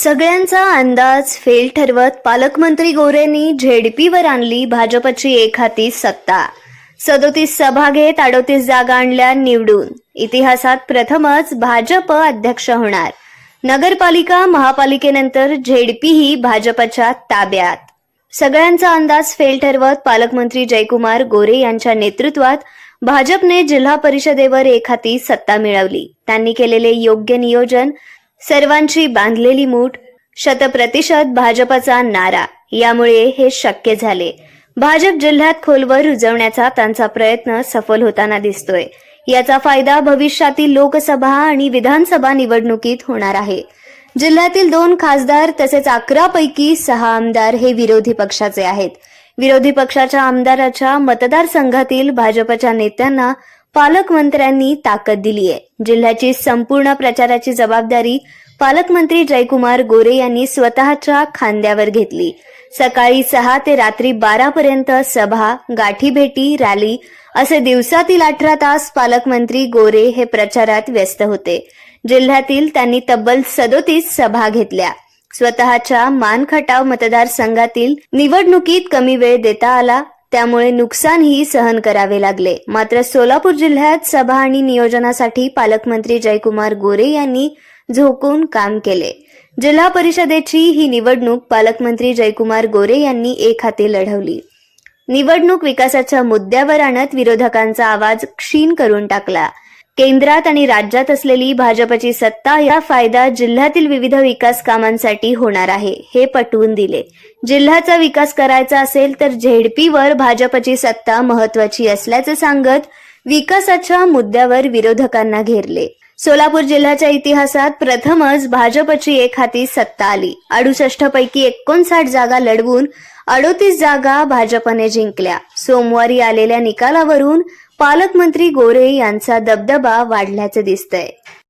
सगळ्यांचा अंदाज फेल ठरवत पालकमंत्री गोरेंनी झेडपीवर आणली भाजपची एकहाती सत्ता। 37 सभा घेत 38 जागा आणल्या निवडून। इतिहासात प्रथमच भाजप अध्यक्ष होणार। नगरपालिका महापालिकेनंतर झेडपीही भाजपच्या ताब्यात। सगळ्यांचा अंदाज फेल ठरवत पालकमंत्री जयकुमार गोरे यांच्या नेतृत्वात भाजपने जिल्हा परिषदेवर एकहाती सत्ता मिळवली। त्यांनी केलेले योग्य नियोजन, सर्वांची बांधलेली मूठ, 100% भाजपचा नारा, यामुळे हे शक्य झाले। भाजप जिल्ह्यात खोलवर रुजवण्याचा त्यांचा प्रयत्न सफल होताना दिसतोय। याचा फायदा भविष्यातील लोकसभा आणि विधानसभा निवडणुकीत होणार आहे। जिल्ह्यातील 2 खासदार तसेच 11 पैकी 6 आमदार हे विरोधी पक्षाचे आहेत। विरोधी पक्षाच्या आमदाराच्या मतदारसंघातील भाजपच्या नेत्यांना पालकमंत्र्यांनी ताकद दिली आहे। जिल्ह्याची संपूर्ण प्रचाराची जबाबदारी पालकमंत्री जयकुमार गोरे यांनी स्वतःच्या खांद्यावर घेतली। सकाळी 6 ते रात्री 12 पर्यंत सभा, गाठीभेटी, रॅली असे दिवसातील 18 तास पालकमंत्री गोरे हे प्रचारात व्यस्त होते। जिल्ह्यातील त्यांनी तब्बल 37 सभा घेतल्या। स्वतःच्या मानखटाव मतदारसंघातील निवडणुकीत कमी वेळ देता आला, त्यामुळे नुकसानही सहन करावे लागले। मात्र सोलापूर जिल्ह्यात सभा आणि नियोजनासाठी पालकमंत्री जयकुमार गोरे यांनी झोकून काम केले। जिल्हा परिषदेची ही निवडणूक पालकमंत्री जयकुमार गोरे यांनी एकहाती लढवली। निवडणूक विकासाच्या मुद्द्यावर आणत विरोधकांचा आवाज क्षीण करून टाकला। केंद्रात आणि राज्यात असलेली भाजपची सत्ता, या फायदा जिल्ह्यातील विविध विकास कामांसाठी होणार आहे हे पटवून दिले। जिल्ह्याचा विकास करायचा असेल तर झेडपीवर भाजपची सत्ता महत्त्वाची असल्याचे सांगत विकासाच्या मुद्द्यावर विरोधकांना घेरले। सोलापूर जिल्ह्याच्या इतिहासात प्रथमच भाजपची एकहाती सत्ता आली। 68 पैकी 59 जागा लढवून 38 जागा भाजपने जिंकल्या। सोमवारी आलेल्या निकालावरून पालकमंत्री गोरे यांचा दबदबा वाढल्याचे दिसतंय।